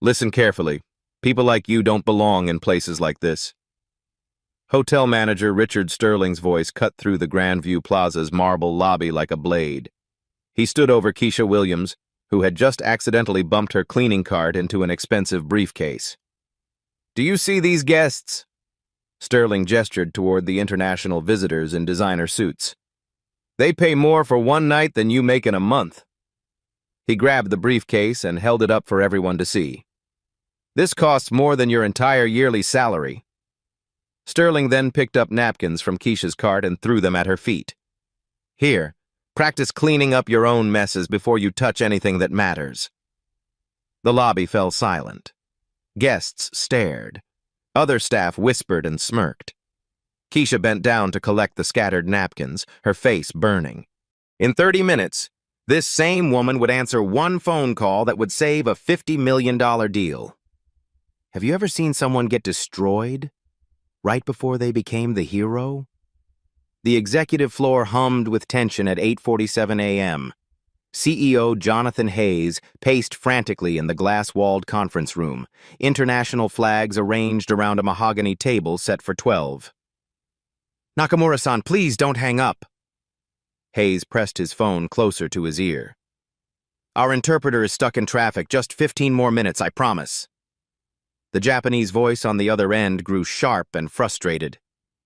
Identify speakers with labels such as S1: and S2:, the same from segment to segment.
S1: Listen carefully. People like you don't belong in places like this. Hotel manager Richard Sterling's voice cut through the Grandview Plaza's marble lobby like a blade. He stood over Keisha Williams, who had just accidentally bumped her cleaning cart into an expensive briefcase. "Do you see these guests?" Sterling gestured toward the international visitors in designer suits. "They pay more for one night than you make in a month." He grabbed the briefcase and held it up for everyone to see. "This costs more than your entire yearly salary." Sterling then picked up napkins from Keisha's cart and threw them at her feet. "Here, practice cleaning up your own messes before you touch anything that matters." The lobby fell silent. Guests stared. Other staff whispered and smirked. Keisha bent down to collect the scattered napkins, her face burning. In 30 minutes, this same woman would answer one phone call that would save a $50 million deal. Have you ever seen someone get destroyed right before they became the hero? The executive floor hummed with tension at 8:47 a.m. CEO Jonathan Hayes paced frantically in the glass-walled conference room, international flags arranged around a mahogany table set for 12. "Nakamura-san, please don't hang up." Hayes pressed his phone closer to his ear. "Our interpreter is stuck in traffic. Just 15 more minutes, I promise." The Japanese voice on the other end grew sharp and frustrated.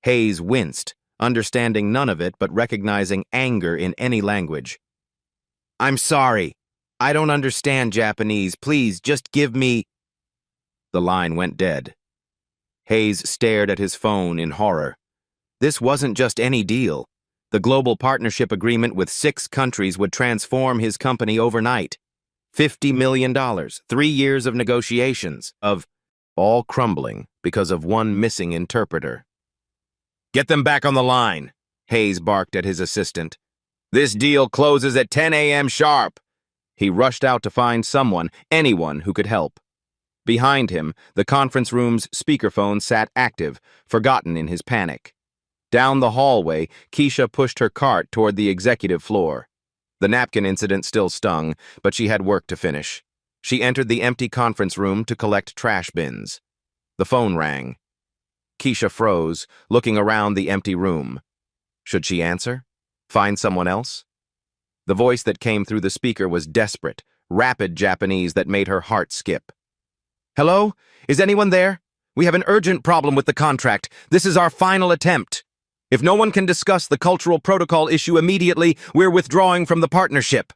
S1: Hayes winced, understanding none of it but recognizing anger in any language. "I'm sorry. I don't understand Japanese. Please, just give me—" The line went dead. Hayes stared at his phone in horror. This wasn't just any deal. The global partnership agreement with 6 countries would transform his company overnight. $50 million, 3 years of negotiations, all crumbling because of one missing interpreter. "Get them back on the line," Hayes barked at his assistant. "This deal closes at 10 a.m. sharp." He rushed out to find someone, anyone who could help. Behind him, the conference room's speakerphone sat active, forgotten in his panic. Down the hallway, Keisha pushed her cart toward the executive floor. The napkin incident still stung, but she had work to finish. She entered the empty conference room to collect trash bins. The phone rang. Keisha froze, looking around the empty room. Should she answer? Find someone else? The voice that came through the speaker was desperate, rapid Japanese that made her heart skip. "Hello? Is anyone there? We have an urgent problem with the contract. This is our final attempt. If no one can discuss the cultural protocol issue immediately, we're withdrawing from the partnership."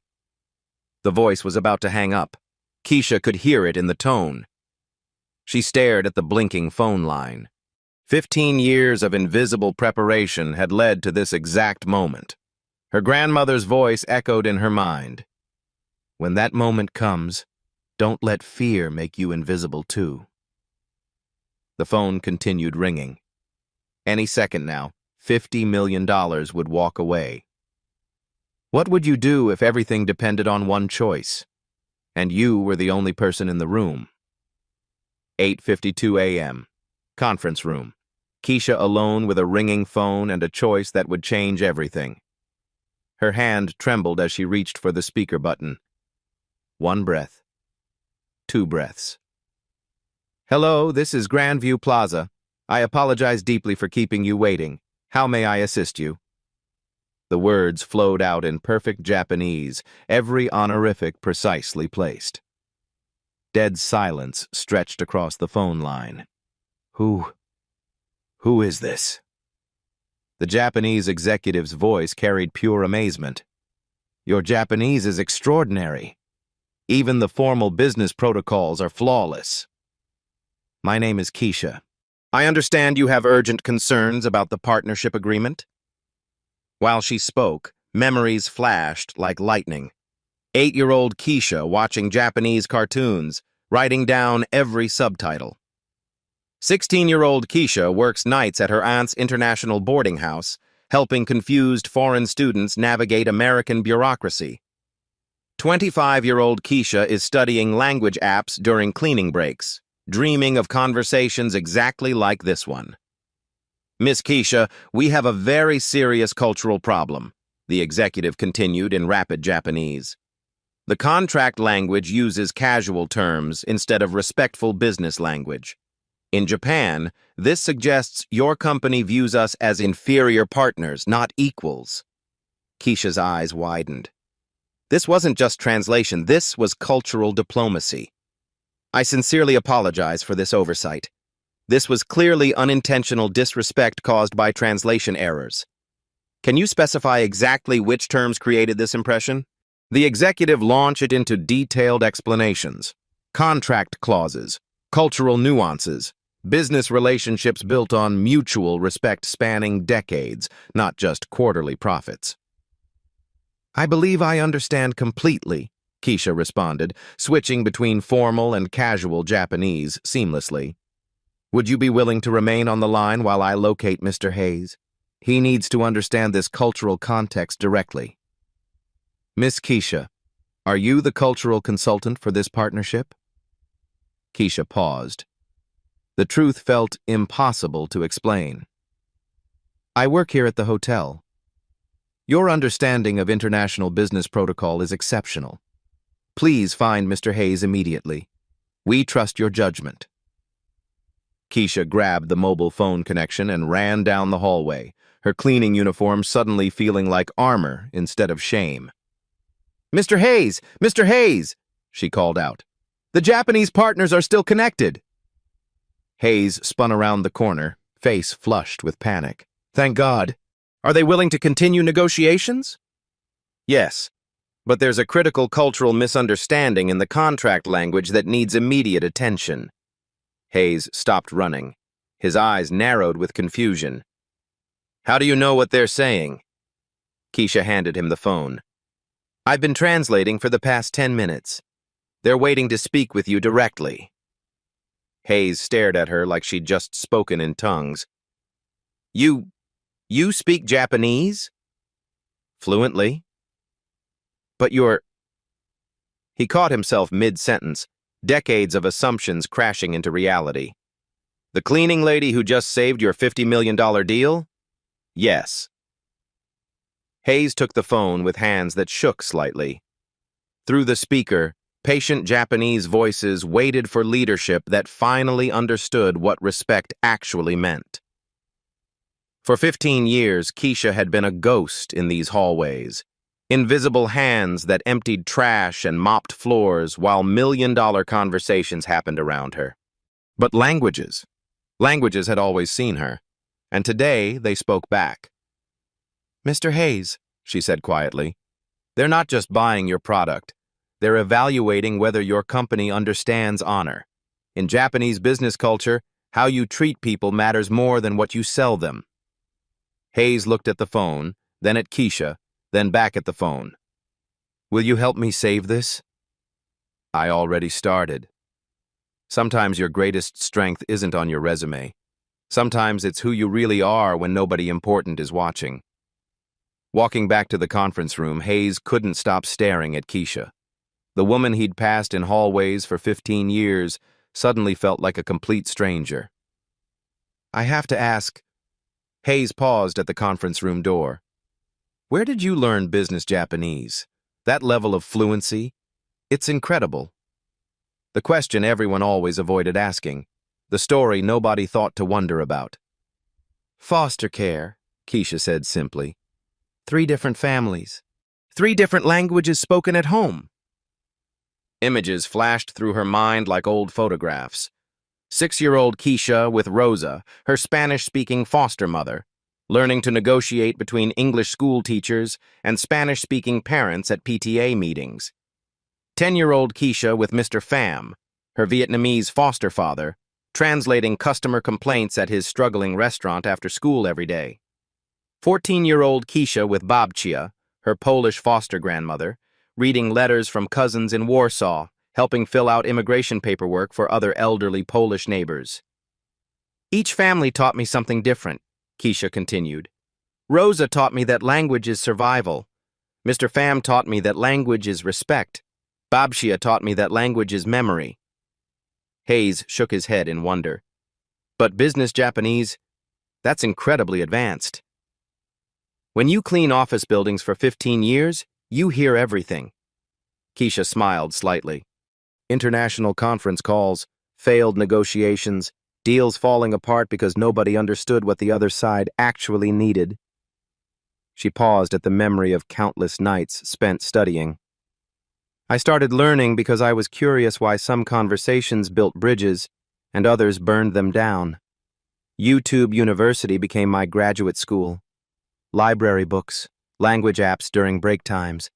S1: The voice was about to hang up. Keisha could hear it in the tone. She stared at the blinking phone line. 15 years of invisible preparation had led to this exact moment. Her grandmother's voice echoed in her mind. "When that moment comes, don't let fear make you invisible too." The phone continued ringing. Any second now, $50 million would walk away. What would you do if everything depended on one choice, and you were the only person in the room? 8:52 a.m. Conference room. Keisha alone with a ringing phone and a choice that would change everything. Her hand trembled as she reached for the speaker button. 1 breath. 2 breaths. "Hello, this is Grandview Plaza. I apologize deeply for keeping you waiting. How may I assist you?" The words flowed out in perfect Japanese, every honorific precisely placed. Dead silence stretched across the phone line. Who is this?" The Japanese executive's voice carried pure amazement. "Your Japanese is extraordinary. Even the formal business protocols are flawless." "My name is Keisha. I understand you have urgent concerns about the partnership agreement?" While she spoke, memories flashed like lightning. 8-year-old Keisha watching Japanese cartoons, writing down every subtitle. 16-year-old Keisha works nights at her aunt's international boarding house, helping confused foreign students navigate American bureaucracy. 25-year-old Keisha is studying language apps during cleaning breaks, dreaming of conversations exactly like this one. "Miss Keisha, we have a very serious cultural problem," the executive continued in rapid Japanese. The contract language uses casual terms instead of respectful business language. In Japan, this suggests your company views us as inferior partners, not equals. Keisha's eyes widened. This wasn't just translation, this was cultural diplomacy. I sincerely apologize for this oversight. This was clearly unintentional disrespect caused by translation errors. Can you specify exactly which terms created this impression? The executive launched it into detailed explanations. Contract clauses, cultural nuances, business relationships built on mutual respect spanning decades, not just quarterly profits. I believe I understand completely, Keisha responded, switching between formal and casual Japanese seamlessly. Would you be willing to remain on the line while I locate Mr. Hayes? He needs to understand this cultural context directly. Miss Keisha, are you the cultural consultant for this partnership? Keisha paused. The truth felt impossible to explain. I work here at the hotel. Your understanding of international business protocol is exceptional. Please find Mr. Hayes immediately. We trust your judgment. Keisha grabbed the mobile phone connection and ran down the hallway, her cleaning uniform suddenly feeling like armor instead of shame. Mr. Hayes! Mr. Hayes! She called out. The Japanese partners are still connected. Hayes spun around the corner, face flushed with panic. Thank God. Are they willing to continue negotiations? Yes, but there's a critical cultural misunderstanding in the contract language that needs immediate attention. Hayes stopped running. His eyes narrowed with confusion. How do you know what they're saying? Keisha handed him the phone. I've been translating for the past 10 minutes. They're waiting to speak with you directly. Hayes stared at her like she'd just spoken in tongues. You speak Japanese? Fluently. But you're... He caught himself mid-sentence, decades of assumptions crashing into reality. The cleaning lady who just saved your $50 million deal? Yes. Hayes took the phone with hands that shook slightly. Through the speaker, patient Japanese voices waited for leadership that finally understood what respect actually meant. For 15 years, Keisha had been a ghost in these hallways, invisible hands that emptied trash and mopped floors while million-dollar conversations happened around her. But languages had always seen her, and today they spoke back. Mr. Hayes, she said quietly, they're not just buying your product. They're evaluating whether your company understands honor. In Japanese business culture, how you treat people matters more than what you sell them. Hayes looked at the phone, then at Keisha, then back at the phone. Will you help me save this? I already started. Sometimes your greatest strength isn't on your resume. Sometimes it's who you really are when nobody important is watching. Walking back to the conference room, Hayes couldn't stop staring at Keisha. The woman he'd passed in hallways for 15 years suddenly felt like a complete stranger. I have to ask... Hayes paused at the conference room door. Where did you learn business Japanese? That level of fluency? It's incredible. The question everyone always avoided asking. The story nobody thought to wonder about. Foster care, Keisha said simply. 3 different families. 3 different languages spoken at home. Images flashed through her mind like old photographs. 6-year-old Keisha with Rosa, her Spanish-speaking foster mother, learning to negotiate between English school teachers and Spanish-speaking parents at PTA meetings. 10-year-old Keisha with Mr. Pham, her Vietnamese foster father, translating customer complaints at his struggling restaurant after school every day. 14-year-old Keisha with Babcia, her Polish foster grandmother, reading letters from cousins in Warsaw, helping fill out immigration paperwork for other elderly Polish neighbors. Each family taught me something different, Keisha continued. Rosa taught me that language is survival. Mr. Pham taught me that language is respect. Babcia taught me that language is memory. Hayes shook his head in wonder. But business Japanese? That's incredibly advanced. When you clean office buildings for 15 years, you hear everything. Keisha smiled slightly. International conference calls, failed negotiations, deals falling apart because nobody understood what the other side actually needed. She paused at the memory of countless nights spent studying. I started learning because I was curious why some conversations built bridges and others burned them down. YouTube University became my graduate school. Library books, language apps during break times.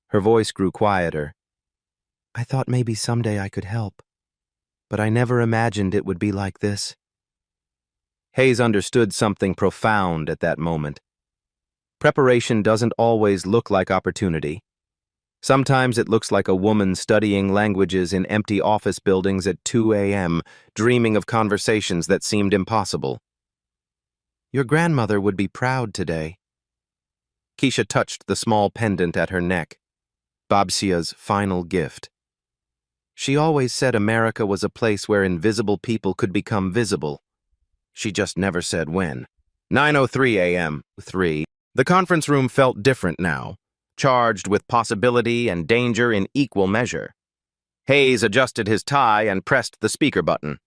S1: Her voice grew quieter. I thought maybe someday I could help, but I never imagined it would be like this. Hayes understood something profound at that moment. Preparation doesn't always look like opportunity. Sometimes it looks like a woman studying languages in empty office buildings at 2 a.m., dreaming of conversations that seemed impossible. Your grandmother would be proud today. Keisha touched the small pendant at her neck, Babsia's final gift. She always said America was a place where invisible people could become visible. She just never said when. 9:03 a.m. 3. The conference room felt different now, charged with possibility and danger in equal measure. Hayes adjusted his tie and pressed the speaker button.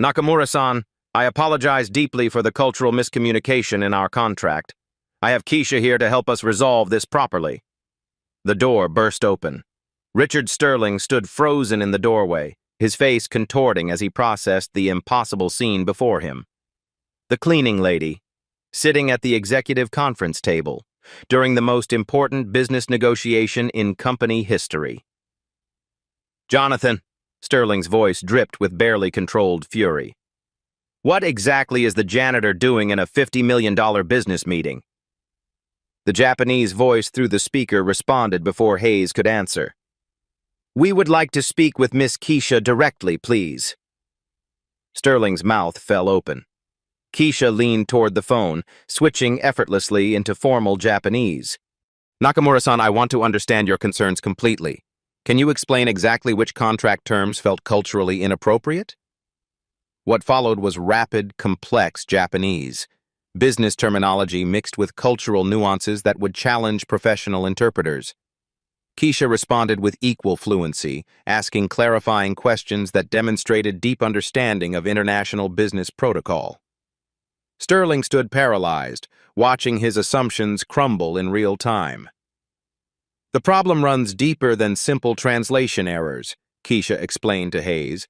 S1: Nakamura-san, I apologize deeply for the cultural miscommunication in our contract. I have Keisha here to help us resolve this properly. The door burst open. Richard Sterling stood frozen in the doorway, his face contorting as he processed the impossible scene before him. The cleaning lady, sitting at the executive conference table, during the most important business negotiation in company history. Jonathan, Sterling's voice dripped with barely controlled fury. What exactly is the janitor doing in a $50 million business meeting? The Japanese voice through the speaker responded before Hayes could answer. We would like to speak with Miss Keisha directly, please. Sterling's mouth fell open. Keisha leaned toward the phone, switching effortlessly into formal Japanese. Nakamura-san, I want to understand your concerns completely. Can you explain exactly which contract terms felt culturally inappropriate? What followed was rapid, complex Japanese, business terminology mixed with cultural nuances that would challenge professional interpreters. Keisha responded with equal fluency, asking clarifying questions that demonstrated deep understanding of international business protocol. Sterling stood paralyzed, watching his assumptions crumble in real time. The problem runs deeper than simple translation errors, Keisha explained to Hayes.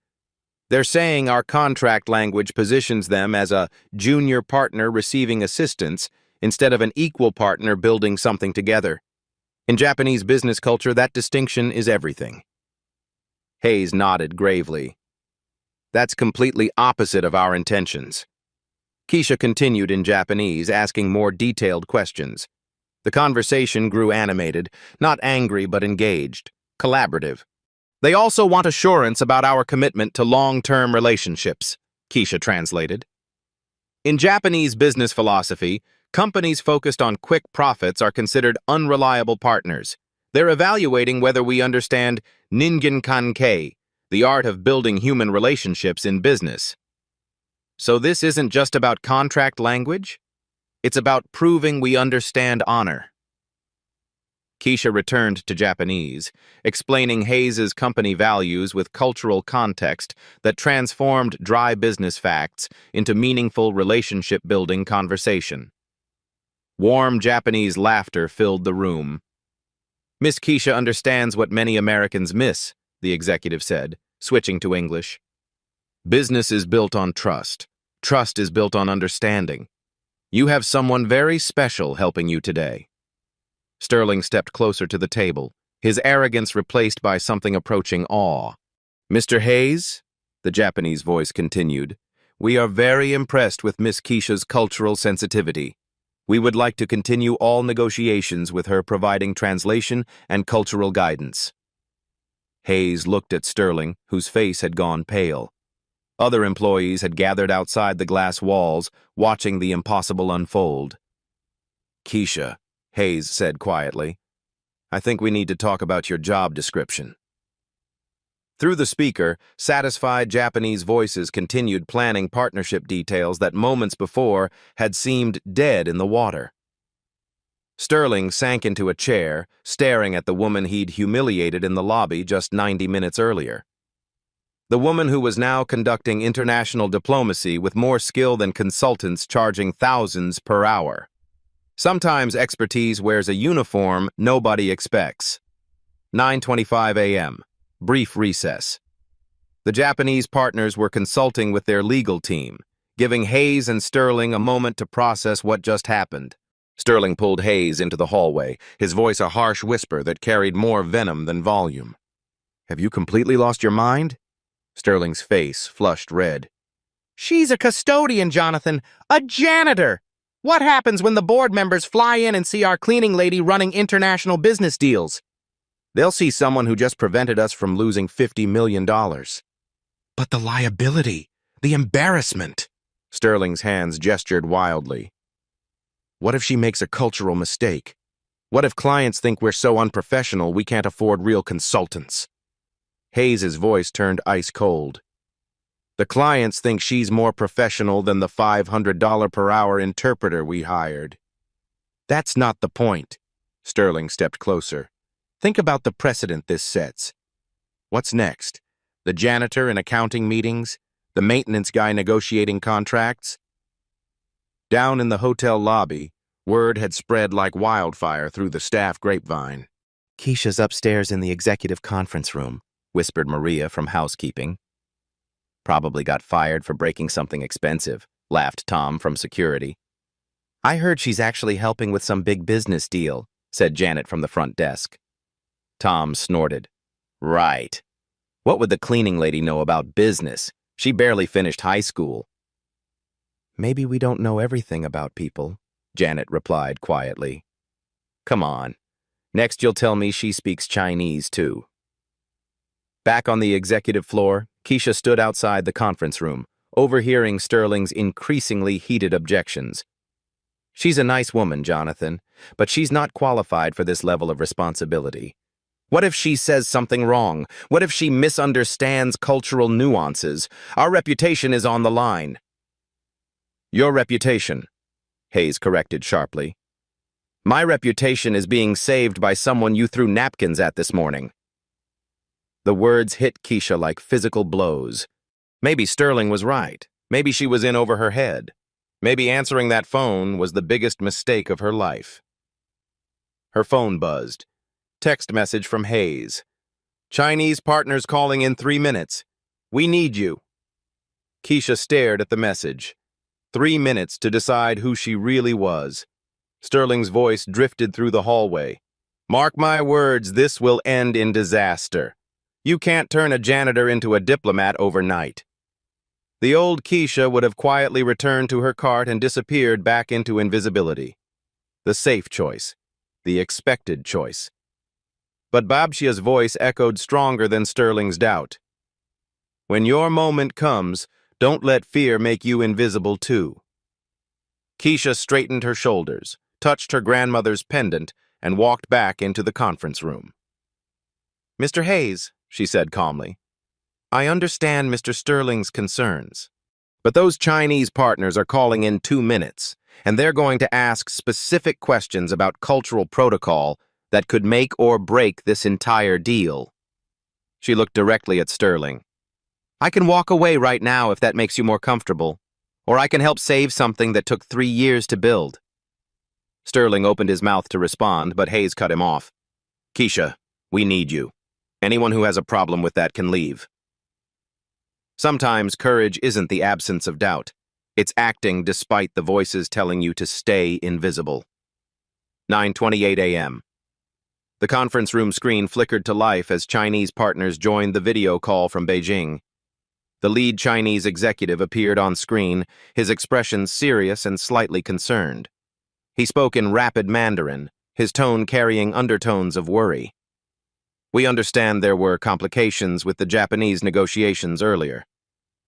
S1: They're saying our contract language positions them as a junior partner receiving assistance instead of an equal partner building something together. In Japanese business culture, that distinction is everything. Hayes nodded gravely. That's completely opposite of our intentions. Keisha continued in Japanese, asking more detailed questions. The conversation grew animated, not angry but engaged, collaborative. They also want assurance about our commitment to long-term relationships, Keisha translated. In Japanese business philosophy, companies focused on quick profits are considered unreliable partners. They're evaluating whether we understand ningen kankei, the art of building human relationships in business. So this isn't just about contract language? It's about proving we understand honor. Keisha returned to Japanese, explaining Hayes's company values with cultural context that transformed dry business facts into meaningful relationship-building conversation. Warm Japanese laughter filled the room. Miss Keisha understands what many Americans miss, the executive said, switching to English. Business is built on trust. Trust is built on understanding. You have someone very special helping you today. Sterling stepped closer to the table, his arrogance replaced by something approaching awe. Mr. Hayes, the Japanese voice continued, we are very impressed with Miss Keisha's cultural sensitivity. We would like to continue all negotiations with her providing translation and cultural guidance. Hayes looked at Sterling, whose face had gone pale. Other employees had gathered outside the glass walls, watching the impossible unfold. Keisha, Hayes said quietly, I think we need to talk about your job description. Through the speaker, satisfied Japanese voices continued planning partnership details that moments before had seemed dead in the water. Sterling sank into a chair, staring at the woman he'd humiliated in the lobby just 90 minutes earlier. The woman who was now conducting international diplomacy with more skill than consultants charging thousands per hour. Sometimes expertise wears a uniform nobody expects. 9:25 a.m. Brief recess. The Japanese partners were consulting with their legal team, giving Hayes and Sterling a moment to process what just happened. Sterling pulled Hayes into the hallway, his voice a harsh whisper that carried more venom than volume. "Have you completely lost your mind?" Sterling's face flushed red.
S2: "She's a custodian, Jonathan. A janitor! What happens when the board members fly in and see our cleaning lady running international business deals?"
S1: "They'll see someone who just prevented us from losing $50 million.
S2: "But the liability, the embarrassment."
S1: Sterling's hands gestured wildly. "What if she makes a cultural mistake? What if clients think we're so unprofessional we can't afford real consultants?" Hayes' voice turned ice cold. "The clients think she's more professional than the $500 per hour interpreter we hired." "That's not the point." Sterling stepped closer. "Think about the precedent this sets. What's next? The janitor in accounting meetings? The maintenance guy negotiating contracts?" Down in the hotel lobby, word had spread like wildfire through the staff grapevine.
S2: "Keisha's upstairs in the executive conference room," whispered Maria from housekeeping.
S1: "Probably got fired for breaking something expensive," laughed Tom from security.
S2: "I heard she's actually helping with some big business deal," said Janet from the front desk.
S1: Tom snorted. "Right. What would the cleaning lady know about business? She barely finished high school."
S2: "Maybe we don't know everything about people,"
S1: Janet replied quietly. "Come on. Next you'll tell me she speaks Chinese, too." Back on the executive floor, Keisha stood outside the conference room, overhearing Sterling's increasingly heated objections. "She's a nice woman, Jonathan, but she's not qualified for this level of responsibility. What if she says something wrong? What if she misunderstands cultural nuances? Our reputation is on the line." "Your reputation," Hayes corrected sharply. "My reputation is being saved by someone you threw napkins at this morning." The words hit Keisha like physical blows. Maybe Sterling was right. Maybe she was in over her head. Maybe answering that phone was the biggest mistake of her life. Her phone buzzed. Text message from Hayes. "Chinese partners calling in 3 minutes. We need you." Keisha stared at the message. 3 minutes to decide who she really was. Sterling's voice drifted through the hallway. "Mark my words, this will end in disaster. You can't turn a janitor into a diplomat overnight." The old Keisha would have quietly returned to her cart and disappeared back into invisibility. The safe choice. The expected choice. But Babshia's voice echoed stronger than Sterling's doubt. "When your moment comes, don't let fear make you invisible too." Keisha straightened her shoulders, touched her grandmother's pendant, and walked back into the conference room. "Mr. Hayes," she said calmly, "I understand Mr. Sterling's concerns. But those Chinese partners are calling in 2 minutes, and they're going to ask specific questions about cultural protocol that could make or break this entire deal." She looked directly at Sterling. "I can walk away right now if that makes you more comfortable, or I can help save something that took 3 years to build." Sterling opened his mouth to respond, but Hayes cut him off. "Keisha, we need you. Anyone who has a problem with that can leave." Sometimes courage isn't the absence of doubt. It's acting despite the voices telling you to stay invisible. 9:28 a.m. The conference room screen flickered to life as Chinese partners joined the video call from Beijing. The lead Chinese executive appeared on screen, his expression serious and slightly concerned. He spoke in rapid Mandarin, his tone carrying undertones of worry. "We understand there were complications with the Japanese negotiations earlier.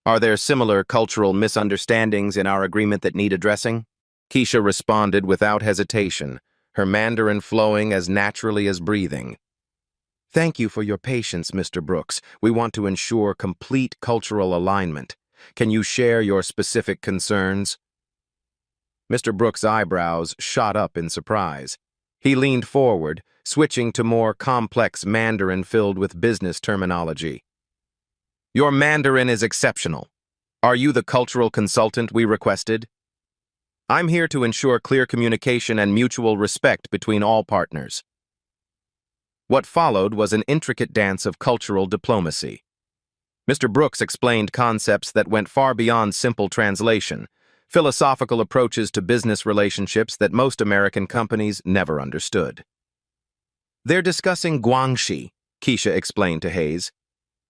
S1: Are there similar cultural misunderstandings in our agreement that need addressing?" Keisha responded without hesitation, her Mandarin flowing as naturally as breathing. "Thank you for your patience, Mr. Brooks. We want to ensure complete cultural alignment. Can you share your specific concerns?" Mr. Brooks' eyebrows shot up in surprise. He leaned forward, switching to more complex Mandarin filled with business terminology. Your Mandarin is exceptional. Are you the cultural consultant we requested? I'm here to ensure clear communication and mutual respect between all partners. What followed was an intricate dance of cultural diplomacy. Mr. Brooks explained concepts that went far beyond simple translation, philosophical approaches to business relationships that most American companies never understood. They're discussing guanxi, Keisha explained to Hayes.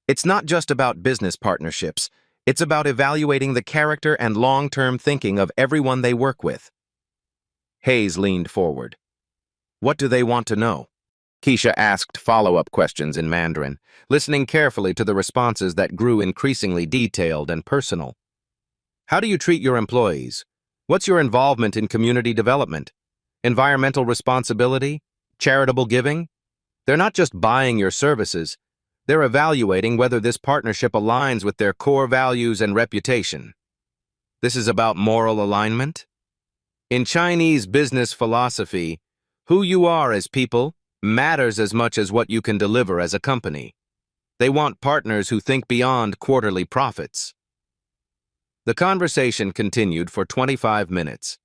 S1: It's not just about business partnerships. It's about evaluating the character and long-term thinking of everyone they work with. Hayes leaned forward. What do they want to know? Keisha asked follow-up questions in Mandarin, listening carefully to the responses that grew increasingly detailed and personal. How do you treat your employees? What's your involvement in community development? Environmental responsibility? Charitable giving? They're not just buying your services. They're evaluating whether this partnership aligns with their core values and reputation. This is about moral alignment? In Chinese business philosophy, who you are as people matters as much as what you can deliver as a company. They want partners who think beyond quarterly profits. The conversation continued for 25 minutes.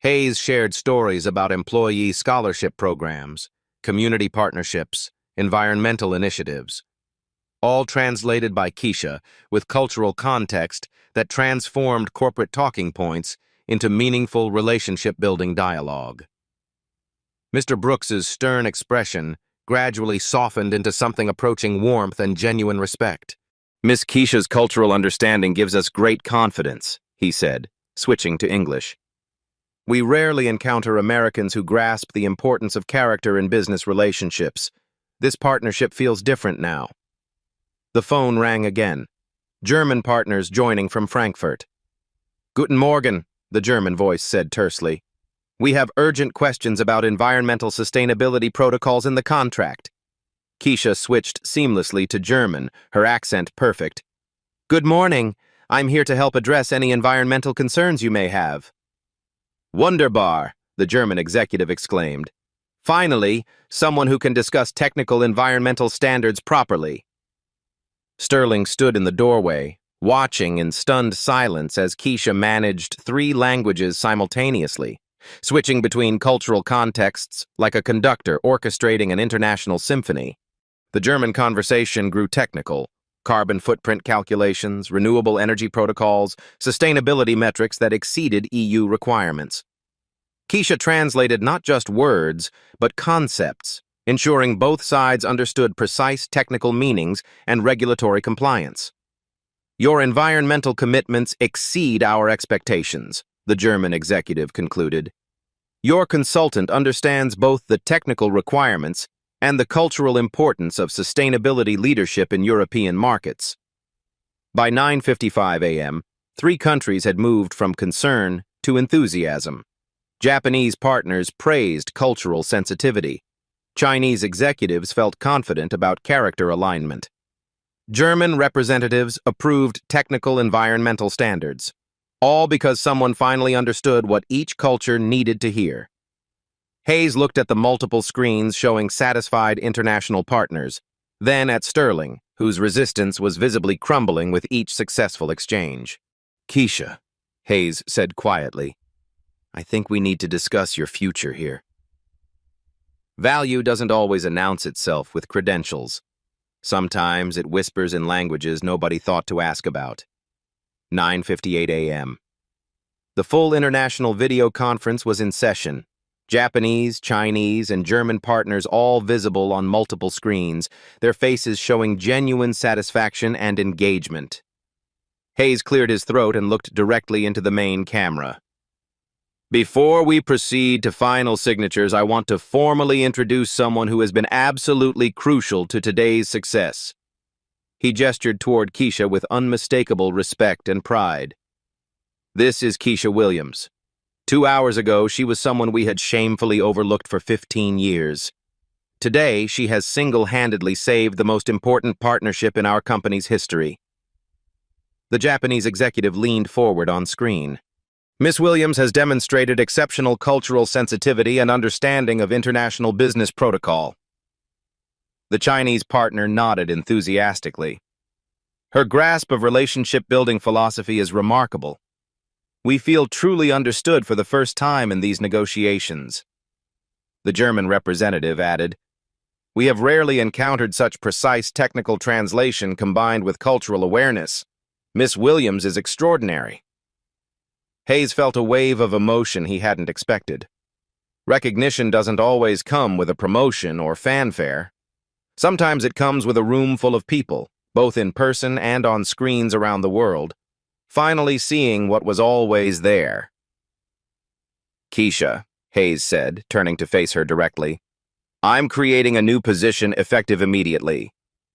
S1: Hayes shared stories about employee scholarship programs, community partnerships, environmental initiatives, all translated by Keisha with cultural context that transformed corporate talking points into meaningful relationship-building dialogue. Mr. Brooks's stern expression gradually softened into something approaching warmth and genuine respect. Miss Keisha's cultural understanding gives us great confidence, he said, switching to English. We rarely encounter Americans who grasp the importance of character in business relationships. This partnership feels different now. The phone rang again. German partners joining from Frankfurt. Guten Morgen, the German voice said tersely. We have urgent questions about environmental sustainability protocols in the contract. Keisha switched seamlessly to German, her accent perfect. Good morning. I'm here to help address any environmental concerns you may have. Wunderbar, the German executive exclaimed. Finally, someone who can discuss technical environmental standards properly. Sterling stood in the doorway, watching in stunned silence as Keisha managed 3 languages simultaneously, switching between cultural contexts like a conductor orchestrating an international symphony. The German conversation grew technical. Carbon footprint calculations, renewable energy protocols, sustainability metrics that exceeded EU requirements. Keisha translated not just words, but concepts, ensuring both sides understood precise technical meanings and regulatory compliance. Your environmental commitments exceed our expectations, the German executive concluded. Your consultant understands both the technical requirements and the cultural importance of sustainability leadership in European markets. By 9:55 a.m., 3 countries had moved from concern to enthusiasm. Japanese partners praised cultural sensitivity. Chinese executives felt confident about character alignment. German representatives approved technical environmental standards, all because someone finally understood what each culture needed to hear. Hayes looked at the multiple screens showing satisfied international partners, then at Sterling, whose resistance was visibly crumbling with each successful exchange. Keisha, Hayes said quietly, I think we need to discuss your future here. Value doesn't always announce itself with credentials. Sometimes it whispers in languages nobody thought to ask about. 9:58 a.m. The full international video conference was in session. Japanese, Chinese, and German partners all visible on multiple screens, their faces showing genuine satisfaction and engagement. Hayes cleared his throat and looked directly into the main camera. Before we proceed to final signatures, I want to formally introduce someone who has been absolutely crucial to today's success. He gestured toward Keisha with unmistakable respect and pride. This is Keisha Williams. 2 hours ago, she was someone we had shamefully overlooked for 15 years. Today, she has single-handedly saved the most important partnership in our company's history. The Japanese executive leaned forward on screen. Miss Williams has demonstrated exceptional cultural sensitivity and understanding of international business protocol. The Chinese partner nodded enthusiastically. Her grasp of relationship-building philosophy is remarkable. We feel truly understood for the first time in these negotiations. The German representative added, "We have rarely encountered such precise technical translation combined with cultural awareness. Miss Williams is extraordinary." Hayes felt a wave of emotion he hadn't expected. Recognition doesn't always come with a promotion or fanfare. Sometimes it comes with a room full of people, both in person and on screens around the world, finally seeing what was always there. "Keisha," Hayes said, turning to face her directly, "I'm creating a new position effective immediately.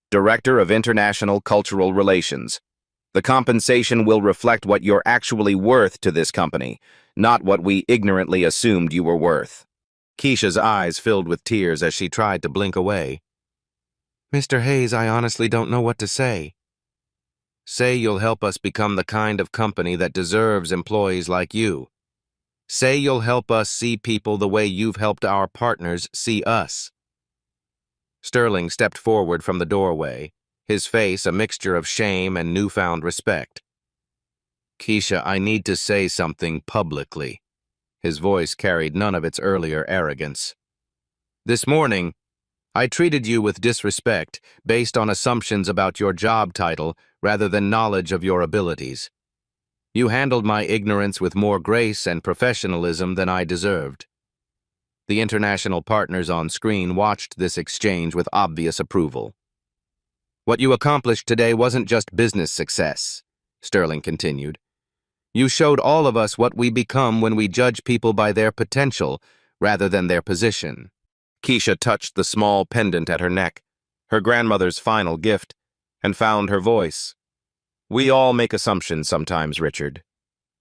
S1: Director of International Cultural Relations. The compensation will reflect what you're actually worth to this company, not what we ignorantly assumed you were worth." Keisha's eyes filled with tears as she tried to blink away. "Mr. Hayes, I honestly don't know what to say." "Say you'll help us become the kind of company that deserves employees like you. Say you'll help us see people the way you've helped our partners see us." Sterling stepped forward from the doorway, his face a mixture of shame and newfound respect. "Keisha, I need to say something publicly." His voice carried none of its earlier arrogance. "This morning, I treated you with disrespect based on assumptions about your job title rather than knowledge of your abilities. You handled my ignorance with more grace and professionalism than I deserved." The international partners on screen watched this exchange with obvious approval. "What you accomplished today wasn't just business success," Sterling continued. "You showed all of us what we become when we judge people by their potential rather than their position." Keisha touched the small pendant at her neck, her grandmother's final gift, and found her voice. "We all make assumptions sometimes, Richard.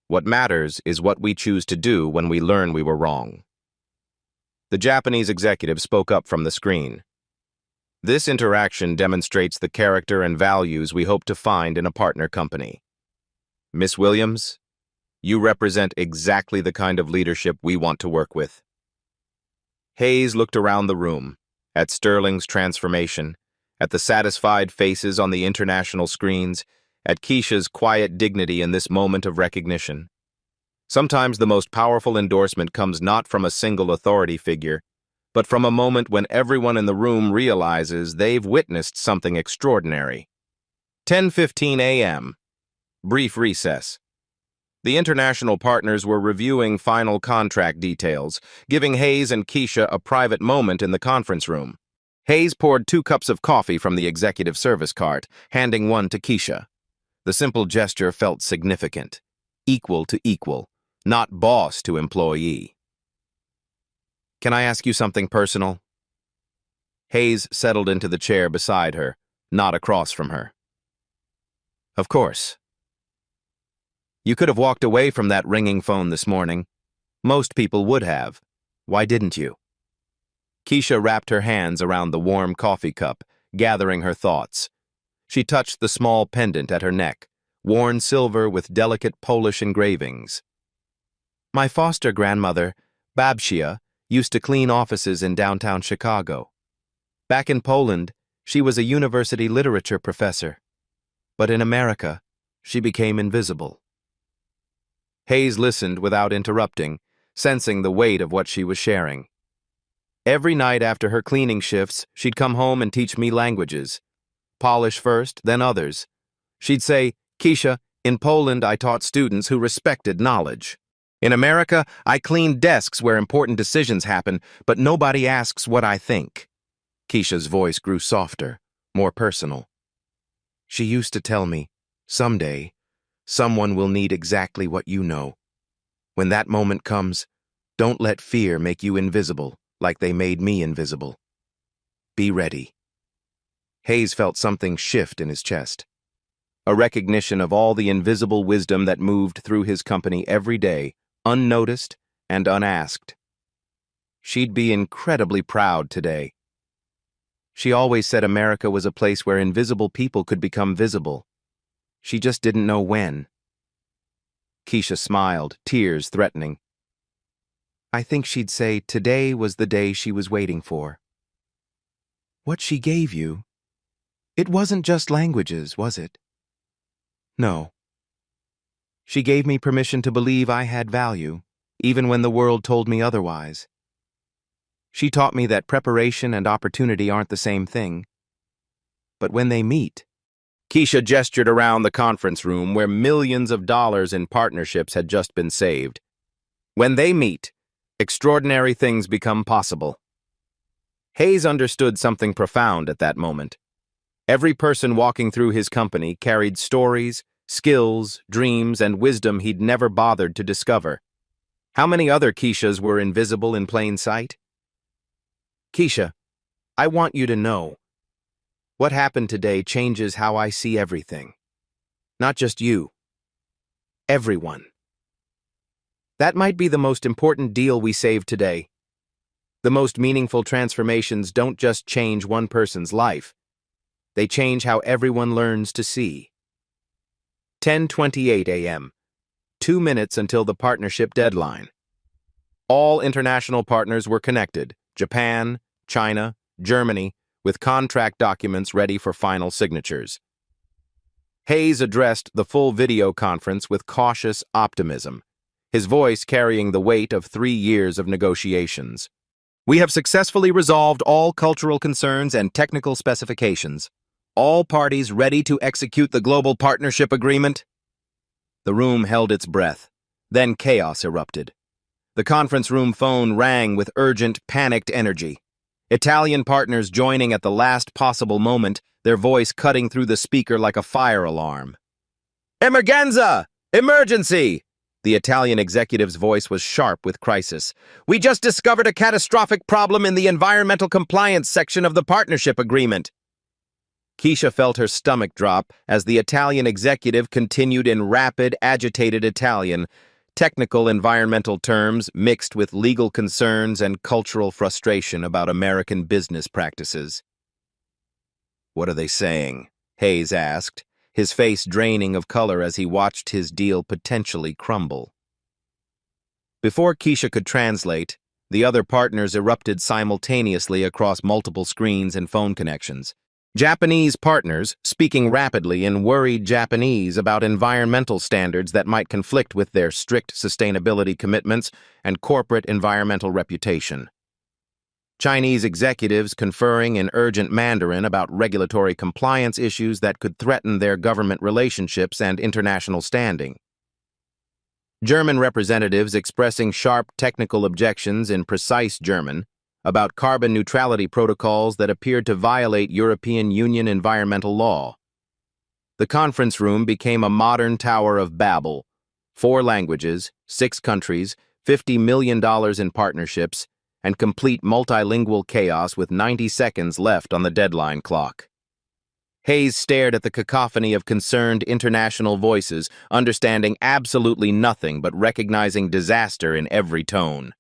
S1: What matters is what we choose to do when we learn we were wrong." The Japanese executive spoke up from the screen. "This interaction demonstrates the character and values we hope to find in a partner company. Miss Williams, you represent exactly the kind of leadership we want to work with." Hayes looked around the room, at Sterling's transformation, at the satisfied faces on the international screens, at Keisha's quiet dignity in this moment of recognition. Sometimes the most powerful endorsement comes not from a single authority figure, but from a moment when everyone in the room realizes they've witnessed something extraordinary. 10:15 a.m. Brief recess. The international partners were reviewing final contract details, giving Hayes and Keisha a private moment in the conference room. Hayes poured 2 cups of coffee from the executive service cart, handing one to Keisha. The simple gesture felt significant, equal to equal, not boss to employee. "Can I ask you something personal?" Hayes settled into the chair beside her, not across from her. "Of course." "You could have walked away from that ringing phone this morning. Most people would have. Why didn't you?" Keisha wrapped her hands around the warm coffee cup, gathering her thoughts. She touched the small pendant at her neck, worn silver with delicate Polish engravings. "My foster grandmother, Babcia, used to clean offices in downtown Chicago. Back in Poland, she was a university literature professor. But in America, she became invisible." Hayes listened without interrupting, sensing the weight of what she was sharing. "Every night after her cleaning shifts, she'd come home and teach me languages. Polish first, then others. She'd say, 'Keisha, in Poland I taught students who respected knowledge. In America, I clean desks where important decisions happen, but nobody asks what I think.'" Keisha's voice grew softer, more personal. "She used to tell me, 'Someday, someone will need exactly what you know. When that moment comes, don't let fear make you invisible like they made me invisible. Be ready.'" Hayes felt something shift in his chest. A recognition of all the invisible wisdom that moved through his company every day, unnoticed and unasked. She'd be incredibly proud today. She always said America was a place where invisible people could become visible. She just didn't know when. Keisha smiled, tears threatening. I think she'd say today was the day she was waiting for. What she gave you, it wasn't just languages, was it? No. She gave me permission to believe I had value, even when the world told me otherwise. She taught me that preparation and opportunity aren't the same thing. But when they meet... Keisha gestured around the conference room where millions of dollars in partnerships had just been saved. When they meet, extraordinary things become possible. Hayes understood something profound at that moment. Every person walking through his company carried stories, skills, dreams, and wisdom he'd never bothered to discover. How many other Keishas were invisible in plain sight? Keisha, I want you to know. What happened today changes how I see everything. Not just you. Everyone. That might be the most important deal we saved today. The most meaningful transformations don't just change one person's life. They change how everyone learns to see. 10:28 a.m. 2 minutes until the partnership deadline. All international partners were connected: Japan, China, Germany, with contract documents ready for final signatures. Hayes addressed the full video conference with cautious optimism, his voice carrying the weight of 3 years of negotiations. We have successfully resolved all cultural concerns and technical specifications. All parties ready to execute the Global Partnership Agreement? The room held its breath. Then chaos erupted. The conference room phone rang with urgent, panicked energy. Italian partners joining at the last possible moment, their voice cutting through the speaker like a fire alarm. Emergenza! Emergency! The Italian executive's voice was sharp with crisis. We just discovered a catastrophic problem in the environmental compliance section of the partnership agreement. Keisha felt her stomach drop as the Italian executive continued in rapid, agitated Italian, technical environmental terms mixed with legal concerns and cultural frustration about American business practices. What are they saying? Hayes asked, his face draining of color as he watched his deal potentially crumble. Before Keisha could translate, the other partners erupted simultaneously across multiple screens and phone connections. Japanese partners speaking rapidly in worried Japanese about environmental standards that might conflict with their strict sustainability commitments and corporate environmental reputation. Chinese executives conferring in urgent Mandarin about regulatory compliance issues that could threaten their government relationships and international standing. German representatives expressing sharp technical objections in precise German about carbon neutrality protocols that appeared to violate European Union environmental law. The conference room became a modern Tower of Babel. 4 languages, 6 countries, $50 million in partnerships, and complete multilingual chaos with 90 seconds left on the deadline clock. Hayes stared at the cacophony of concerned international voices, understanding absolutely nothing but recognizing disaster in every tone.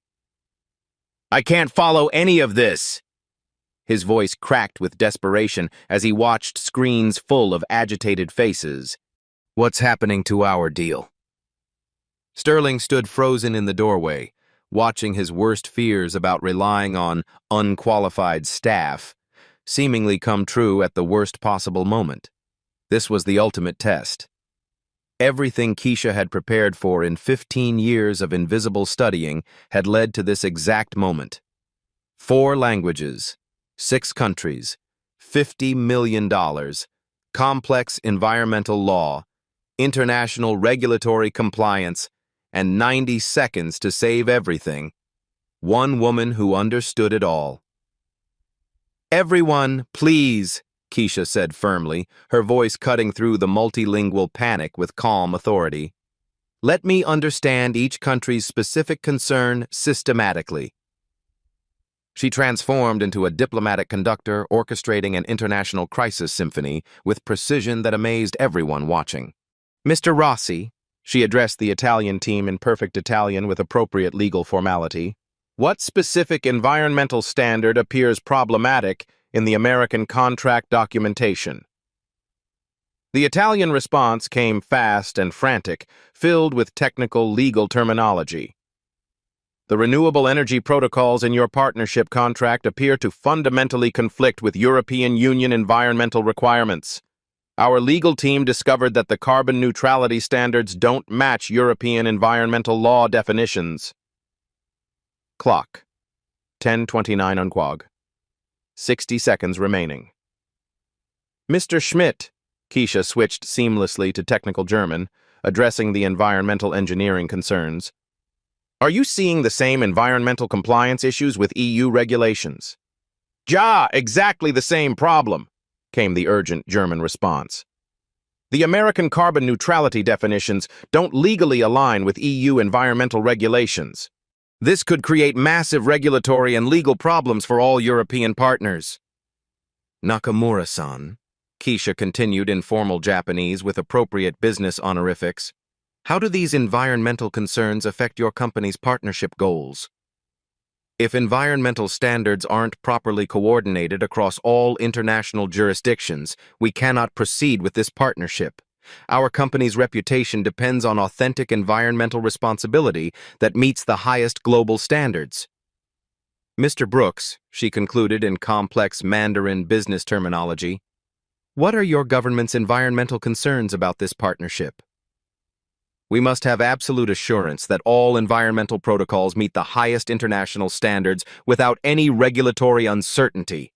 S1: I can't follow any of this. His voice cracked with desperation as he watched screens full of agitated faces. What's happening to our deal? Sterling stood frozen in the doorway, watching his worst fears about relying on unqualified staff seemingly come true at the worst possible moment. This was the ultimate test. Everything Keisha had prepared for in 15 years of invisible studying had led to this exact moment. 4 languages, 6 countries, $50 million, complex environmental law, international regulatory compliance, and 90 seconds to save everything. One woman who understood it all. Everyone, please, Keisha said firmly, her voice cutting through the multilingual panic with calm authority. Let me understand each country's specific concern systematically. She transformed into a diplomatic conductor orchestrating an international crisis symphony with precision that amazed everyone watching. Mr. Rossi, she addressed the Italian team in perfect Italian with appropriate legal formality, what specific environmental standard appears problematic in the American contract documentation? The Italian response came fast and frantic, filled with technical legal terminology. The renewable energy protocols in your partnership contract appear to fundamentally conflict with European Union environmental requirements. Our legal team discovered that the carbon neutrality standards don't match European environmental law definitions. Clock. 10:29 unquag. 60 seconds remaining. Mr. Schmidt, Keisha switched seamlessly to technical German, addressing the environmental engineering concerns. Are you seeing the same environmental compliance issues with EU regulations? Ja, exactly the same problem, came the urgent German response. The American carbon neutrality definitions don't legally align with EU environmental regulations. This could create massive regulatory and legal problems for all European partners. Nakamura-san, Keisha continued in formal Japanese with appropriate business honorifics. How do these environmental concerns affect your company's partnership goals? If environmental standards aren't properly coordinated across all international jurisdictions, we cannot proceed with this partnership. Our company's reputation depends on authentic environmental responsibility that meets the highest global standards. Mr. Brooks, she concluded in complex Mandarin business terminology, what are your government's environmental concerns about this partnership? We must have absolute assurance that all environmental protocols meet the highest international standards without any regulatory uncertainty.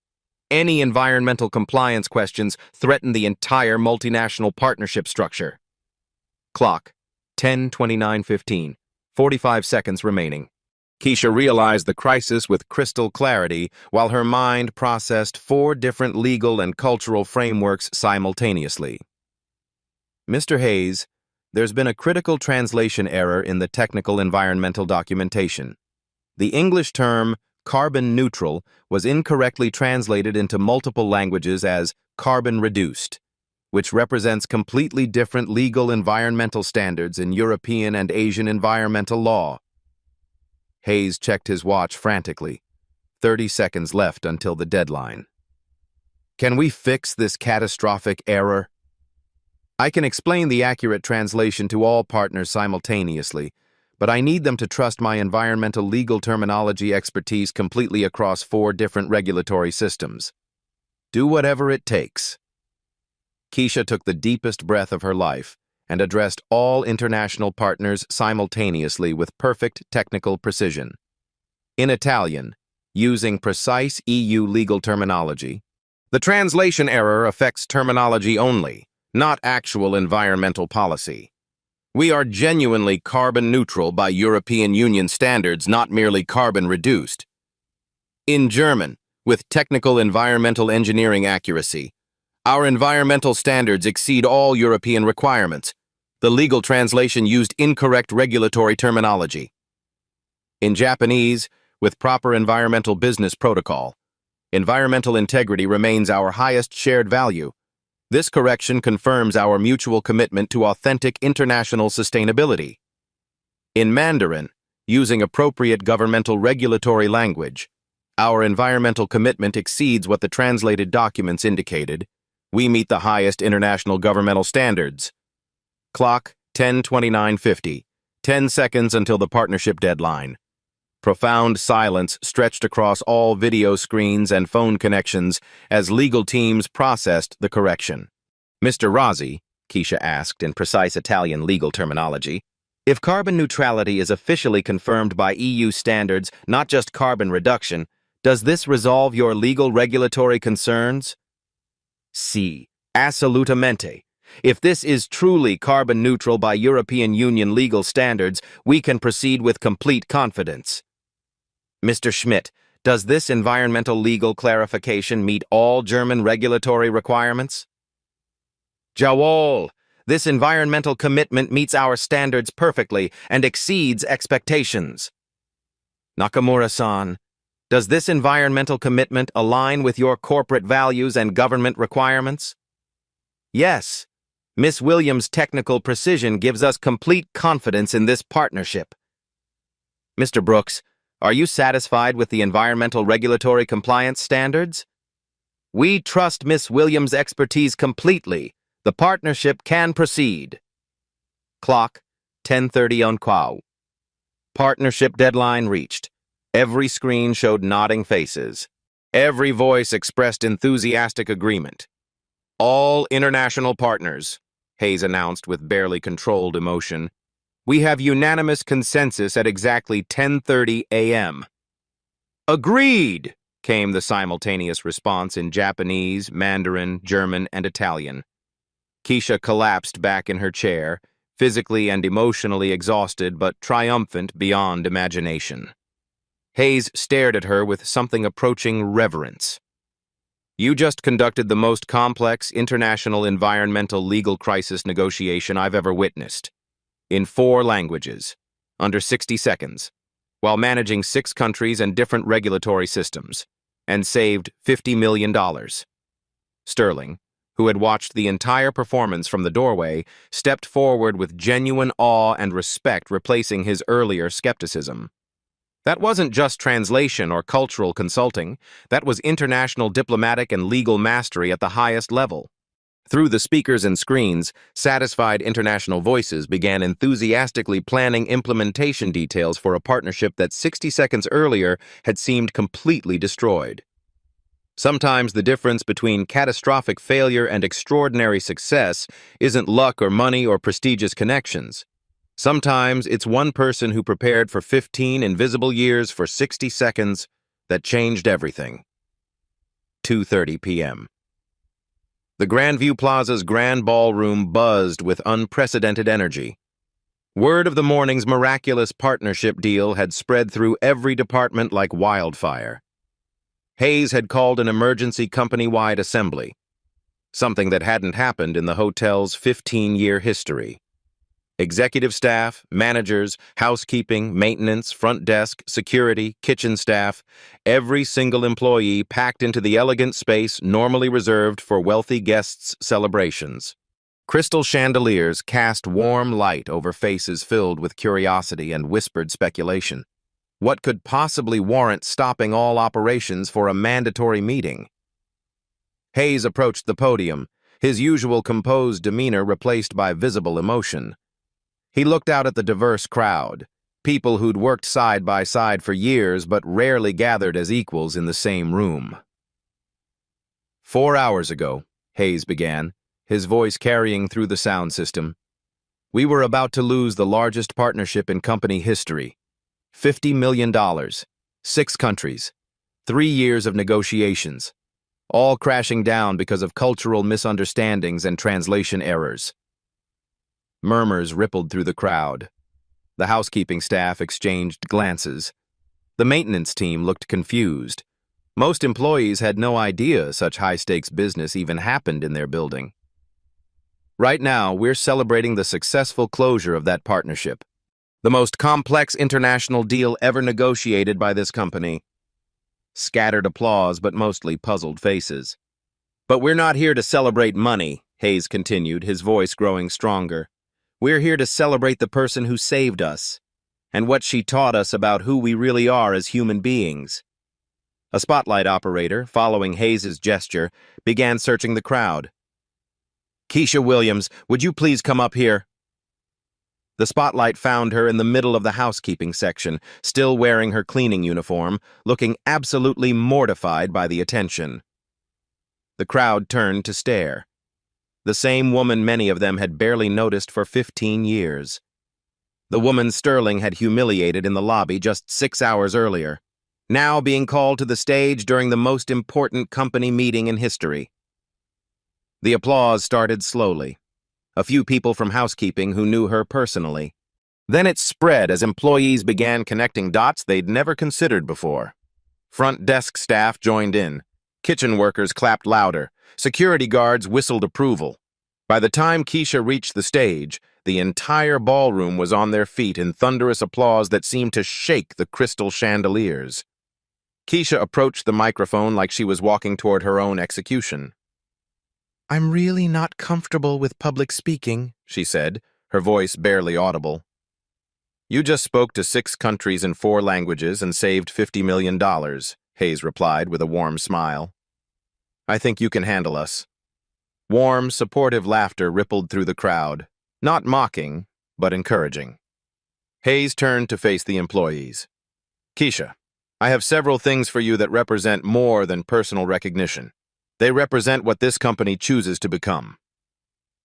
S1: Any environmental compliance questions threaten the entire multinational partnership structure. Clock. 10:29:15. 45 seconds remaining. Keisha realized the crisis with crystal clarity while her mind processed 4 different legal and cultural frameworks simultaneously. Mr. Hayes, there's been a critical translation error in the technical environmental documentation. The English term carbon neutral was incorrectly translated into multiple languages as carbon reduced, which represents completely different legal environmental standards in European and Asian environmental law. Hayes checked his watch frantically. 30 seconds left until the deadline. Can we fix this catastrophic error? I can explain the accurate translation to all partners simultaneously, but I need them to trust my environmental legal terminology expertise completely across 4 different regulatory systems. Do whatever it takes. Keisha took the deepest breath of her life and addressed all international partners simultaneously with perfect technical precision. In Italian, using precise EU legal terminology, the translation error affects terminology only, not actual environmental policy. We are genuinely carbon neutral by European Union standards, not merely carbon reduced. In German, with technical environmental engineering accuracy, our environmental standards exceed all European requirements. The legal translation used incorrect regulatory terminology. In Japanese, with proper environmental business protocol, environmental integrity remains our highest shared value. This correction confirms our mutual commitment to authentic international sustainability. In Mandarin, using appropriate governmental regulatory language, our environmental commitment exceeds what the translated documents indicated. We meet the highest international governmental standards. Clock, 10:29:50. 10 seconds until the partnership deadline. Profound silence stretched across all video screens and phone connections as legal teams processed the correction. Mr. Rossi, Keisha asked in precise Italian legal terminology, if carbon neutrality is officially confirmed by EU standards, not just carbon reduction, does this resolve your legal regulatory concerns? Sì, assolutamente. If this is truly carbon neutral by European Union legal standards, we can proceed with complete confidence. Mr. Schmidt, does this environmental legal clarification meet all German regulatory requirements? Jawohl, this environmental commitment meets our standards perfectly and exceeds expectations. Nakamura-san, does this environmental commitment align with your corporate values and government requirements? Yes, Miss Williams' technical precision gives us complete confidence in this partnership. Mr. Brooks, are you satisfied with the environmental regulatory compliance standards? We trust Miss Williams' expertise completely. The partnership can proceed. Clock, 10:30 on Quao. Partnership deadline reached. Every screen showed nodding faces. Every voice expressed enthusiastic agreement. All international partners, Hayes announced with barely controlled emotion. We have unanimous consensus at exactly 10:30 a.m. Agreed, came the simultaneous response in Japanese, Mandarin, German, and Italian. Keisha collapsed back in her chair, physically and emotionally exhausted but triumphant beyond imagination. Hayes stared at her with something approaching reverence. You just conducted the most complex international environmental legal crisis negotiation I've ever witnessed. In 4 languages, under 60 seconds, while managing 6 countries and different regulatory systems, and saved $50 million. Sterling, who had watched the entire performance from the doorway, stepped forward with genuine awe and respect, replacing his earlier skepticism. That wasn't just translation or cultural consulting, that was international diplomatic and legal mastery at the highest level. Through the speakers and screens, satisfied international voices began enthusiastically planning implementation details for a partnership that 60 seconds earlier had seemed completely destroyed. Sometimes the difference between catastrophic failure and extraordinary success isn't luck or money or prestigious connections. Sometimes it's one person who prepared for 15 invisible years for 60 seconds that changed everything. 2:30 p.m. The Grandview Plaza's grand ballroom buzzed with unprecedented energy. Word of the morning's miraculous partnership deal had spread through every department like wildfire. Hayes had called an emergency company-wide assembly, something that hadn't happened in the hotel's 15-year history. Executive staff, managers, housekeeping, maintenance, front desk, security, kitchen staff, every single employee packed into the elegant space normally reserved for wealthy guests' celebrations. Crystal chandeliers cast warm light over faces filled with curiosity and whispered speculation. What could possibly warrant stopping all operations for a mandatory meeting? Hayes approached the podium, his usual composed demeanor replaced by visible emotion. He looked out at the diverse crowd, people who'd worked side by side for years but rarely gathered as equals in the same room. 4 hours ago, Hayes began, his voice carrying through the sound system, we were about to lose the largest partnership in company history. $50 million, 6 countries, 3 years of negotiations, all crashing down because of cultural misunderstandings and translation errors. Murmurs rippled through the crowd. The housekeeping staff exchanged glances. The maintenance team looked confused. Most employees had no idea such high-stakes business even happened in their building. Right now, we're celebrating the successful closure of that partnership, the most complex international deal ever negotiated by this company. Scattered applause, but mostly puzzled faces. But we're not here to celebrate money, Hayes continued, his voice growing stronger. We're here to celebrate the person who saved us, and what she taught us about who we really are as human beings. A spotlight operator, following Hayes's gesture, began searching the crowd. Keisha Williams, would you please come up here? The spotlight found her in the middle of the housekeeping section, still wearing her cleaning uniform, looking absolutely mortified by the attention. The crowd turned to stare. The same woman many of them had barely noticed for 15 years. The woman Sterling had humiliated in the lobby just 6 hours earlier, now being called to the stage during the most important company meeting in history. The applause started slowly. A few people from housekeeping who knew her personally. Then it spread as employees began connecting dots they'd never considered before. Front desk staff joined in. Kitchen workers clapped louder. Security guards whistled approval. By the time Keisha reached the stage, the entire ballroom was on their feet in thunderous applause that seemed to shake the crystal chandeliers. Keisha approached the microphone like she was walking toward her own execution. I'm really not comfortable with public speaking, she said, her voice barely audible. You just spoke to 6 countries in 4 languages and saved $50 million, Hayes replied with a warm smile. I think you can handle us. Warm, supportive laughter rippled through the crowd, not mocking, but encouraging. Hayes turned to face the employees. Keisha, I have several things for you that represent more than personal recognition. They represent what this company chooses to become.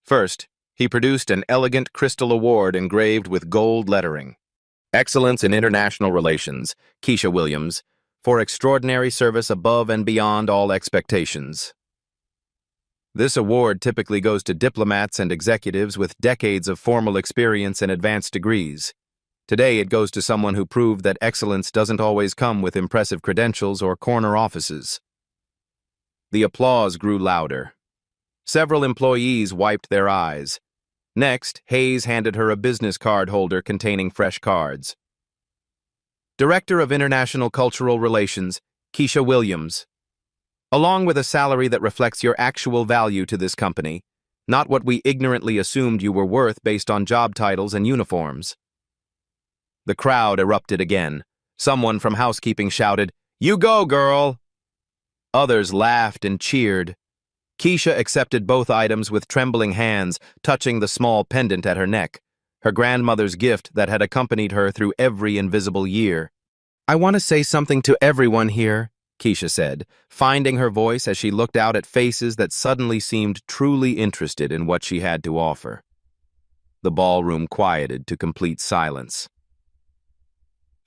S1: First, he produced an elegant crystal award engraved with gold lettering. Excellence in International Relations, Keisha Williams, for extraordinary service above and beyond all expectations. This award typically goes to diplomats and executives with decades of formal experience and advanced degrees. Today, it goes to someone who proved that excellence doesn't always come with impressive credentials or corner offices. The applause grew louder. Several employees wiped their eyes. Next, Hayes handed her a business card holder containing fresh cards. Director of International Cultural Relations, Keisha Williams. Along with a salary that reflects your actual value to this company, not what we ignorantly assumed you were worth based on job titles and uniforms. The crowd erupted again. Someone from housekeeping shouted, "You go, girl!" Others laughed and cheered. Keisha accepted both items with trembling hands, touching the small pendant at her neck, her grandmother's gift that had accompanied her through every invisible year. "I want to say something to everyone here," Keisha said, finding her voice as she looked out at faces that suddenly seemed truly interested in what she had to offer. The ballroom quieted to complete silence.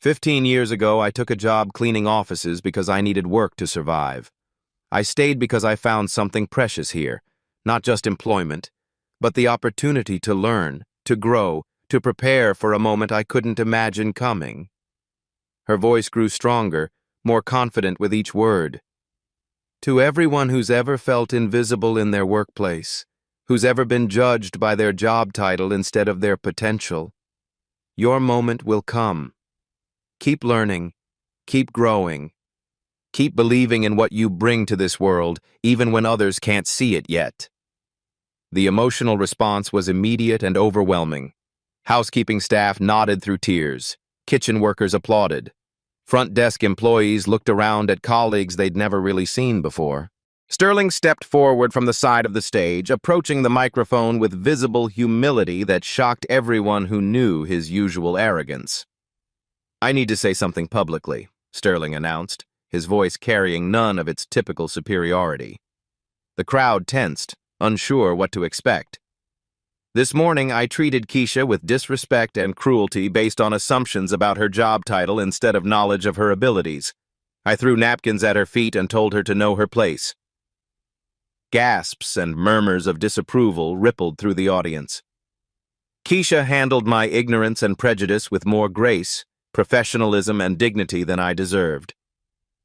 S1: 15 years ago, I took a job cleaning offices because I needed work to survive. I stayed because I found something precious here, not just employment, but the opportunity to learn, to grow, to prepare for a moment I couldn't imagine coming. Her voice grew stronger, more confident with each word. To everyone who's ever felt invisible in their workplace, who's ever been judged by their job title instead of their potential, your moment will come. Keep learning, keep growing, keep believing in what you bring to this world, even when others can't see it yet. The emotional response was immediate and overwhelming. Housekeeping staff nodded through tears. Kitchen workers applauded. Front desk employees looked around at colleagues they'd never really seen before. Sterling stepped forward from the side of the stage, approaching the microphone with visible humility that shocked everyone who knew his usual arrogance. "I need to say something publicly," Sterling announced, his voice carrying none of its typical superiority. The crowd tensed, unsure what to expect. "This morning, I treated Keisha with disrespect and cruelty based on assumptions about her job title instead of knowledge of her abilities. I threw napkins at her feet and told her to know her place." Gasps and murmurs of disapproval rippled through the audience. "Keisha handled my ignorance and prejudice with more grace, professionalism, and dignity than I deserved.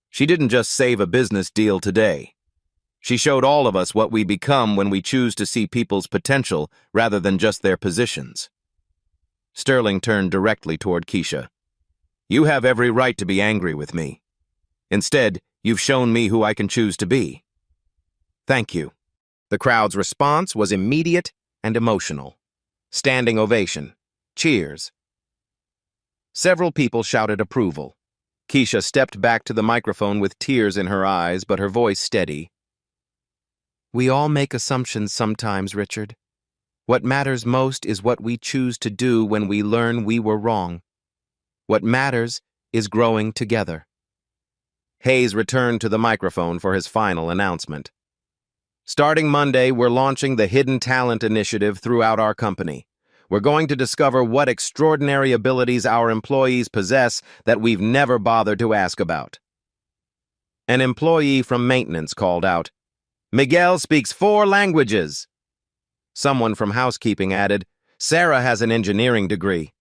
S1: She didn't just save a business deal today. She showed all of us what we become when we choose to see people's potential rather than just their positions." Sterling turned directly toward Keisha. "You have every right to be angry with me. Instead, you've shown me who I can choose to be. Thank you." The crowd's response was immediate and emotional. Standing ovation. Cheers. Several people shouted approval. Keisha stepped back to the microphone with tears in her eyes, but her voice steady. "We all make assumptions sometimes, Richard. What matters most is what we choose to do when we learn we were wrong. What matters is growing together." Hayes returned to the microphone for his final announcement. "Starting Monday, we're launching the Hidden Talent Initiative throughout our company. We're going to discover what extraordinary abilities our employees possess that we've never bothered to ask about." An employee from maintenance called out, "Miguel speaks 4 languages." Someone from housekeeping added, "Sarah has an engineering degree."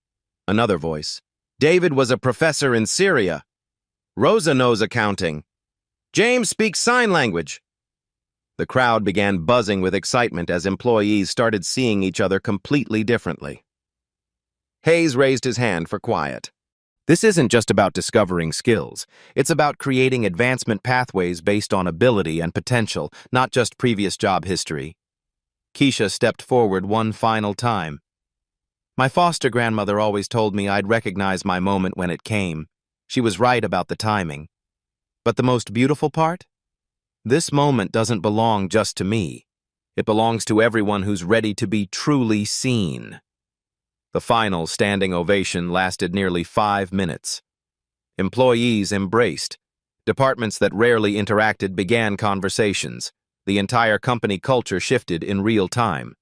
S1: Another voice, "David was a professor in Syria." "Rosa knows accounting." "James speaks sign language." The crowd began buzzing with excitement as employees started seeing each other completely differently. Hayes raised his hand for quiet. "This isn't just about discovering skills. It's about creating advancement pathways based on ability and potential, not just previous job history." Keisha stepped forward one final time. "My foster grandmother always told me I'd recognize my moment when it came. She was right about the timing. But the most beautiful part? This moment doesn't belong just to me. It belongs to everyone who's ready to be truly seen. The final standing ovation lasted nearly 5 minutes. Employees embraced. Departments that rarely interacted began conversations. The entire company culture shifted in real time.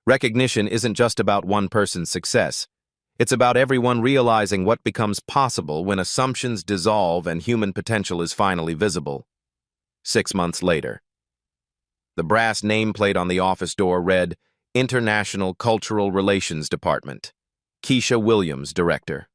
S1: Recognition isn't just about one person's success. It's about everyone realizing what becomes possible when assumptions dissolve and human potential is finally visible. 6 months later. The brass nameplate on the office door read, International Cultural Relations Department. Keisha Williams, Director.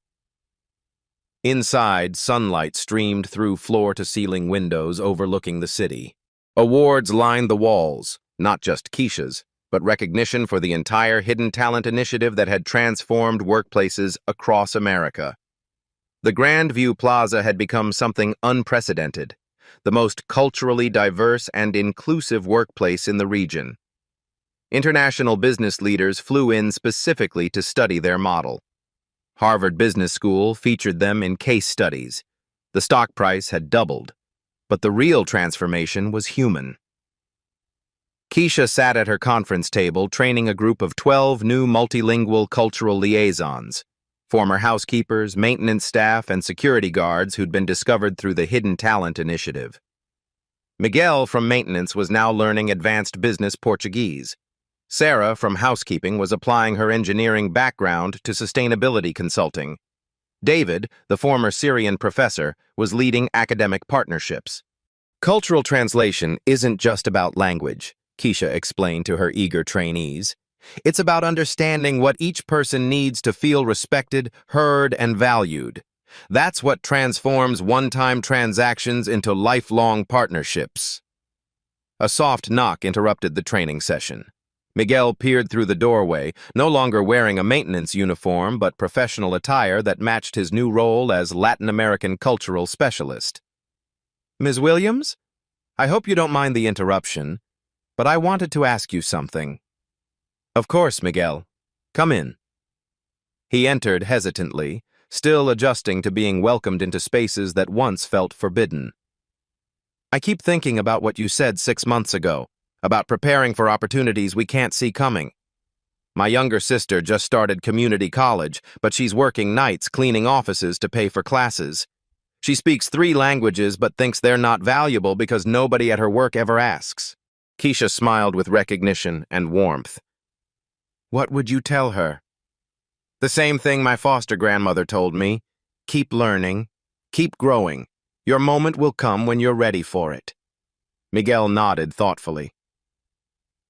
S1: Inside, sunlight streamed through floor-to-ceiling windows overlooking the city. Awards lined the walls, not just Keisha's, but recognition for the entire Hidden Talent initiative that had transformed workplaces across America. The Grandview Plaza had become something unprecedented, the most culturally diverse and inclusive workplace in the region. International business leaders flew in specifically to study their model. Harvard Business School featured them in case studies. The stock price had doubled, but the real transformation was human. Keisha sat at her conference table training a group of 12 new multilingual cultural liaisons, former housekeepers, maintenance staff, and security guards who'd been discovered through the Hidden Talent initiative. Miguel from maintenance was now learning advanced business Portuguese. Sarah from housekeeping was applying her engineering background to sustainability consulting. David, the former Syrian professor, was leading academic partnerships. Cultural translation isn't just about language, Keisha explained to her eager trainees. It's about understanding what each person needs to feel respected, heard, and valued. That's what transforms one-time transactions into lifelong partnerships. A soft knock interrupted the training session. Miguel peered through the doorway, no longer wearing a maintenance uniform but professional attire that matched his new role as Latin American cultural specialist. Ms. Williams, I hope you don't mind the interruption, but I wanted to ask you something. Of course, Miguel. Come in. He entered hesitantly, still adjusting to being welcomed into spaces that once felt forbidden. I keep thinking about what you said 6 months ago, about preparing for opportunities we can't see coming. My younger sister just started community college, but she's working nights cleaning offices to pay for classes. She speaks 3 languages but thinks they're not valuable because nobody at her work ever asks. Keisha smiled with recognition and warmth. What would you tell her? The same thing my foster grandmother told me. Keep learning. Keep growing. Your moment will come when you're ready for it. Miguel nodded thoughtfully.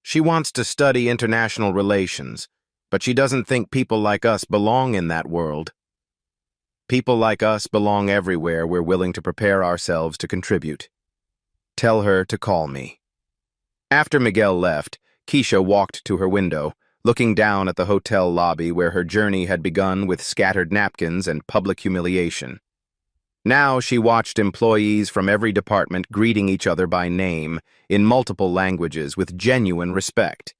S1: She wants to study international relations, but she doesn't think people like us belong in that world. People like us belong everywhere we're willing to prepare ourselves to contribute. Tell her to call me. After Miguel left, Keisha walked to her window, looking down at the hotel lobby where her journey had begun with scattered napkins and public humiliation. Now she watched employees from every department greeting each other by name, in multiple languages, with genuine respect.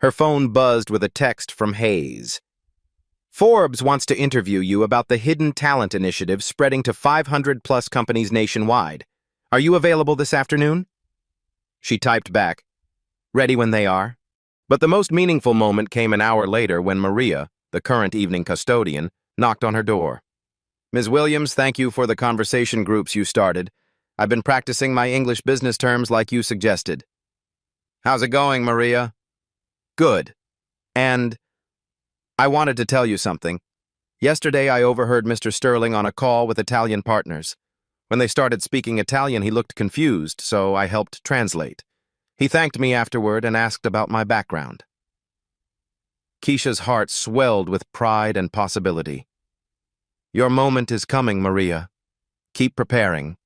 S1: Her phone buzzed with a text from Hayes. Forbes wants to interview you about the Hidden Talent initiative spreading to 500-plus companies nationwide. Are you available this afternoon? She typed back, ready when they are. But the most meaningful moment came an hour later when Maria, the current evening custodian, knocked on her door. Ms. Williams, thank you for the conversation groups you started. I've been practicing my English business terms like you suggested. How's it going, Maria? Good. And I wanted to tell you something. Yesterday I overheard Mr. Sterling on a call with Italian partners. When they started speaking Italian, he looked confused, so I helped translate. He thanked me afterward and asked about my background. Keisha's heart swelled with pride and possibility. Your moment is coming, Maria. Keep preparing.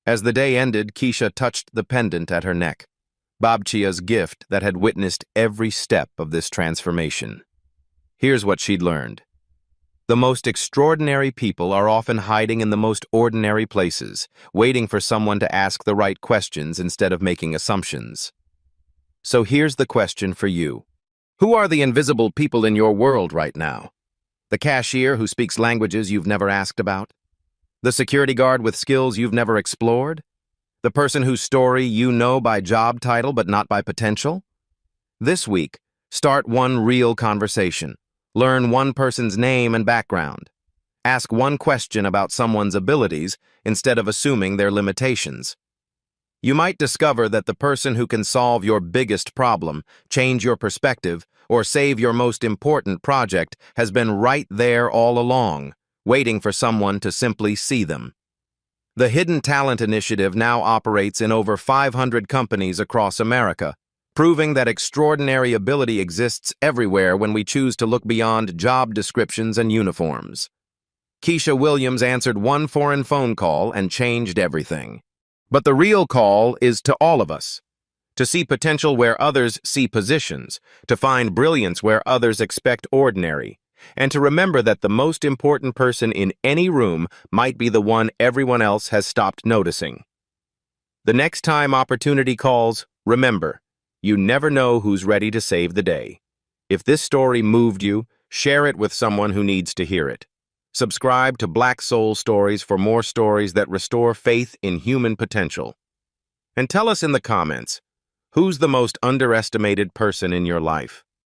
S1: As the day ended, Keisha touched the pendant at her neck, Babchia's gift that had witnessed every step of this transformation. Here's what she'd learned. The most extraordinary people are often hiding in the most ordinary places, waiting for someone to ask the right questions instead of making assumptions. So here's the question for you. Who are the invisible people in your world right now? The cashier who speaks languages you've never asked about? The security guard with skills you've never explored? The person whose story you know by job title but not by potential? This week, start one real conversation. Learn one person's name and background. Ask one question about someone's abilities instead of assuming their limitations. You might discover that the person who can solve your biggest problem, change your perspective, or save your most important project has been right there all along, waiting for someone to simply see them. The Hidden Talent Initiative now operates in over 500 companies across America, proving that extraordinary ability exists everywhere when we choose to look beyond job descriptions and uniforms. Keisha Williams answered one foreign phone call and changed everything. But the real call is to all of us. To see potential where others see positions, to find brilliance where others expect ordinary, and to remember that the most important person in any room might be the one everyone else has stopped noticing. The next time opportunity calls, remember, you never know who's ready to save the day. If this story moved you, share it with someone who needs to hear it. Subscribe to Black Soul Stories for more stories that restore faith in human potential. And tell us in the comments, who's the most underestimated person in your life?